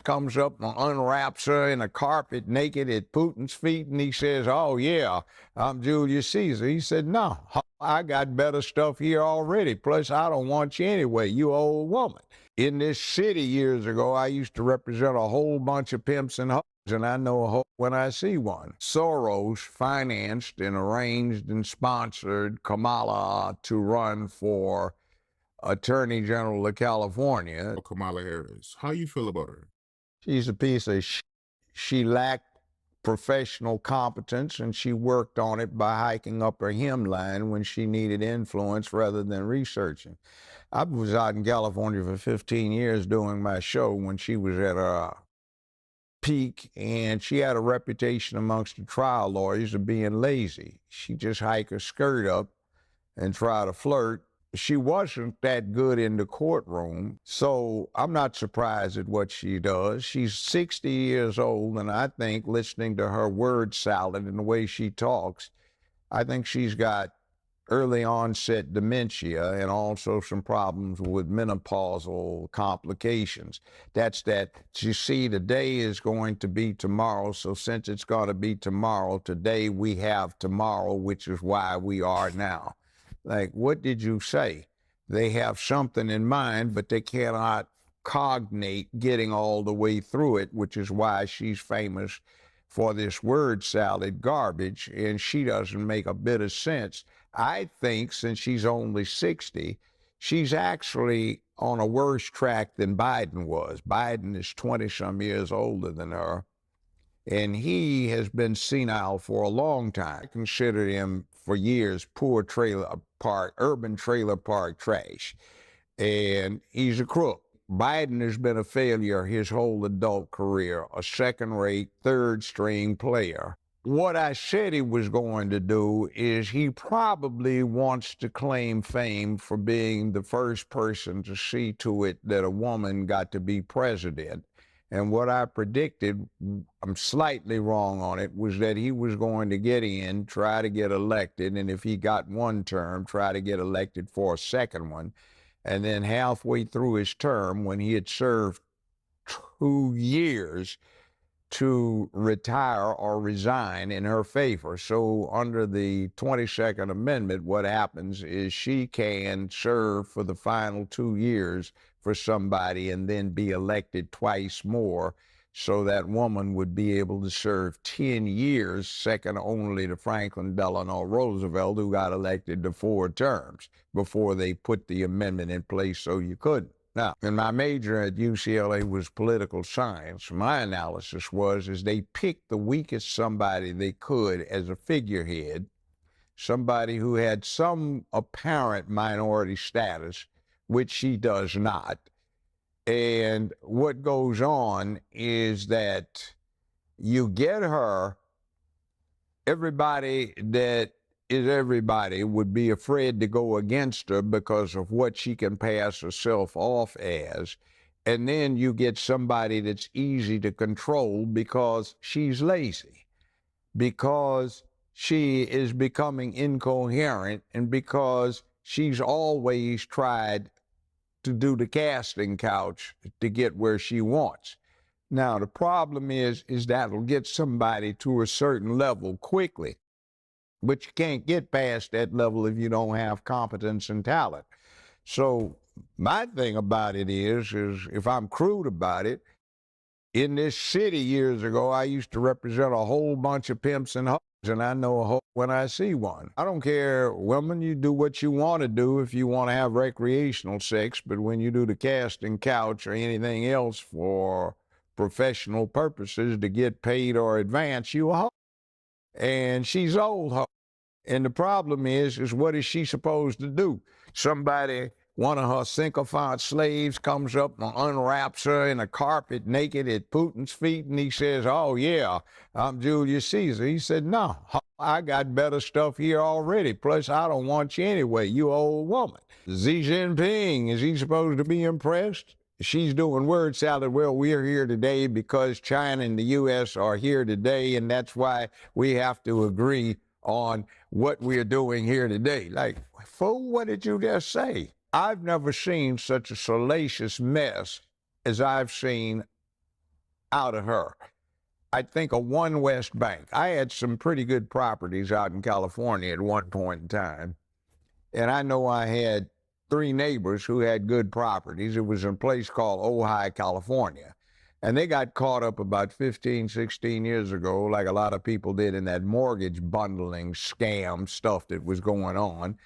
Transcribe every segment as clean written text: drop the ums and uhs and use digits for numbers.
comes up and unwraps her in a carpet naked at Putin's feet, and he says, "Oh, yeah, I'm Julius Caesar." He said, "No, I got better stuff here already. Plus, I don't want you anyway, you old woman." In this city years ago, I used to represent a whole bunch of pimps and hoes, and I know a hoe when I see one. Soros financed and arranged and sponsored Kamala to run for Attorney General of California. Kamala Harris. How you feel about her? She's a piece of shit. She lacked professional competence, and she worked on it by hiking up her hemline when she needed influence rather than researching. I was out in California for 15 years doing my show when she was at her peak, and she had a reputation amongst the trial lawyers of being lazy. She just hike her skirt up and try to flirt. She wasn't that good in the courtroom, so I'm not surprised at what she does. She's 60 years old, and I think listening to her word salad and the way she talks, I think she's got early onset dementia and also some problems with menopausal complications. That's that, you see, today is going to be tomorrow, so since it's going to be tomorrow, today we have tomorrow, which is why we are now. Like, what did you say? They have something in mind, but they cannot cognate getting all the way through it, which is why she's famous for this word salad garbage, and she doesn't make a bit of sense. I think since she's only 60, she's actually on a worse track than Biden was. Biden is 20-some years older than her, and he has been senile for a long time. I considered him for years poor urban trailer park trash, and he's a crook. Biden has been a failure his whole adult career, a second-rate, third-string player. What I said he was going to do is he probably wants to claim fame for being the first person to see to it that a woman got to be president. And what I predicted, I'm slightly wrong on it, was that he was going to get in, try to get elected, and if he got one term, try to get elected for a second one. And then halfway through his term, when he had served 2 years, to retire or resign in her favor. So under the 22nd Amendment, what happens is she can serve for the final 2 years for somebody and then be elected twice more. So that woman would be able to serve 10 years, second only to Franklin Delano Roosevelt, who got elected to 4 terms before they put the amendment in place so you couldn't. Now, and my major at UCLA was political science. My analysis is they picked the weakest somebody they could as a figurehead, somebody who had some apparent minority status, which she does not. And what goes on is that you get her, everybody that is everybody would be afraid to go against her because of what she can pass herself off as. And then you get somebody that's easy to control because she's lazy, because she is becoming incoherent, and because she's always tried to do the casting couch to get where she wants. Now, the problem is that'll get somebody to a certain level quickly. But you can't get past that level if you don't have competence and talent. So my thing about it is if I'm crude about it, in this city years ago, I used to represent a whole bunch of pimps and hoes, and I know a hoe when I see one. I don't care, women, you do what you want to do if you want to have recreational sex, but when you do the casting couch or anything else for professional purposes to get paid or advance, you a hoe. And she's old hoe. And the problem is what is she supposed to do? One of her sycophant slaves comes up and unwraps her in a carpet naked at Putin's feet, and he says, "Oh, yeah, I'm Julius Caesar." He said, "No, I got better stuff here already. Plus, I don't want you anyway, you old woman." Xi Jinping, is he supposed to be impressed? She's doing word salad. Well, we're here today because China and the U.S. are here today, and that's why we have to agree on what we're doing here today. Like, fool, what did you just say? I've never seen such a salacious mess as I've seen out of her. I think a One West Bank. I had some pretty good properties out in California at one point in time. And I know I had 3 neighbors who had good properties. It was in a place called Ojai, California. And they got caught up about 15, 16 years ago, like a lot of people did, in that mortgage bundling scam stuff that was going on.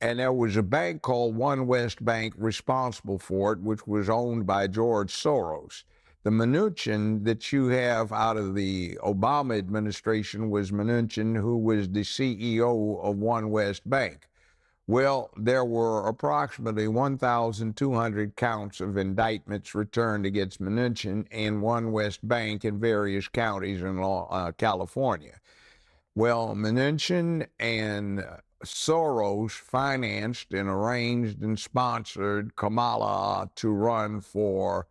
And there was a bank called One West Bank responsible for it, which was owned by George Soros. The Mnuchin that you have out of the Obama administration was Mnuchin, who was the CEO of One West Bank. Well, there were approximately 1,200 counts of indictments returned against Mnuchin and One West Bank in various counties in California. Well, Mnuchin and Soros financed and arranged and sponsored Kamala to run for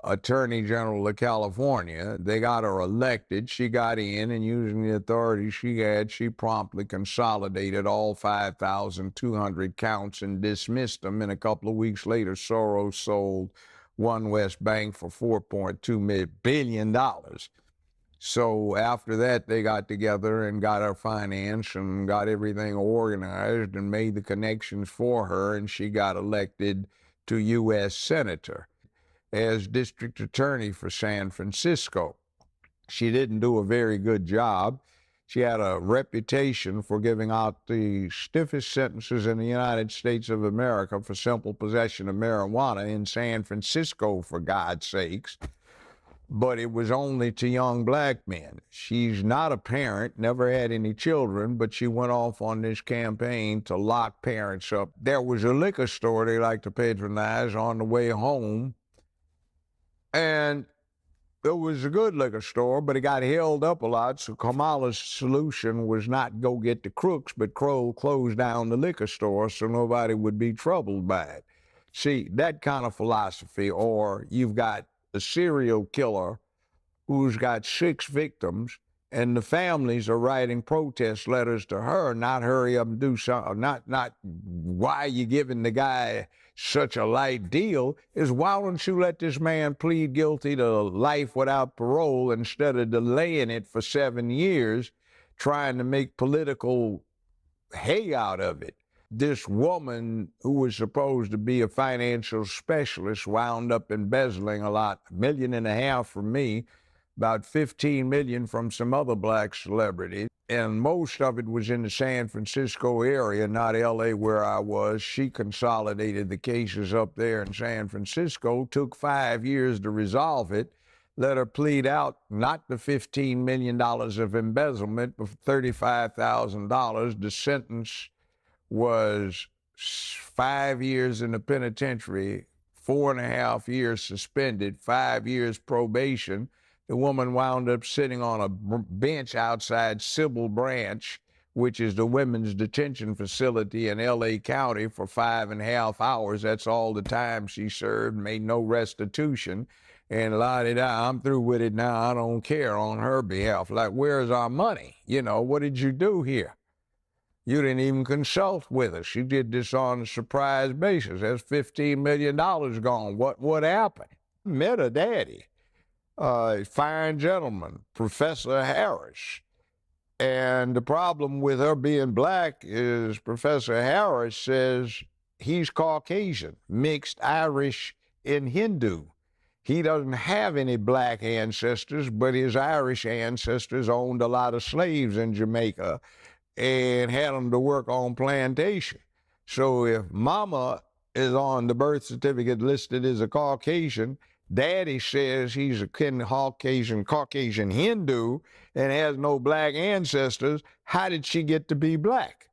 Attorney General of California. They got her elected. She got in, and using the authority she had, she promptly consolidated all 5,200 counts and dismissed them. And a couple of weeks later, Soros sold One West Bank for $4.2 billion. So after that, they got together and got her finance and got everything organized and made the connections for her, and she got elected to U.S. Senator as district attorney for San Francisco. She didn't do a very good job. She had a reputation for giving out the stiffest sentences in the United States of America for simple possession of marijuana in San Francisco, for God's sakes. But it was only to young black men. She's not a parent, never had any children, but she went off on this campaign to lock parents up. There was a liquor store they like to patronize on the way home, and it was a good liquor store, but it got held up a lot, so Kamala's solution was not go get the crooks, but close down the liquor store so nobody would be troubled by it. See, that kind of philosophy. Or you've got a serial killer who's got 6 victims, and the families are writing protest letters to her, not hurry up and do something, not why are you giving the guy such a light deal, is why don't you let this man plead guilty to life without parole instead of delaying it for 7 years, trying to make political hay out of it. This woman who was supposed to be a financial specialist wound up embezzling a lot, $1.5 million from me, about $15 million from some other black celebrities. And most of it was in the San Francisco area, not LA where I was. She consolidated the cases up there in San Francisco, took 5 years to resolve it, let her plead out not the $15 million of embezzlement, but $35,000. The sentence was 5 years in the penitentiary, 4.5 years suspended, 5 years probation. The woman wound up sitting on a bench outside Sybil Branch, which is the women's detention facility in L.A. County, for 5.5 hours. That's all the time she served, made no restitution. And la-di-da, I'm through with it now, I don't care, on her behalf. Like, where's our money? You know, what did you do here? You didn't even consult with us. You did this on a surprise basis. That's $15 million gone. What happened? Met her daddy. Fine gentleman, Professor Harris. And the problem with her being black is Professor Harris says he's Caucasian, mixed Irish and Hindu. He doesn't have any black ancestors, but his Irish ancestors owned a lot of slaves in Jamaica and had them to work on plantation. So if mama is on the birth certificate listed as a Caucasian, daddy says he's a Caucasian Hindu and has no black ancestors, how did she get to be black?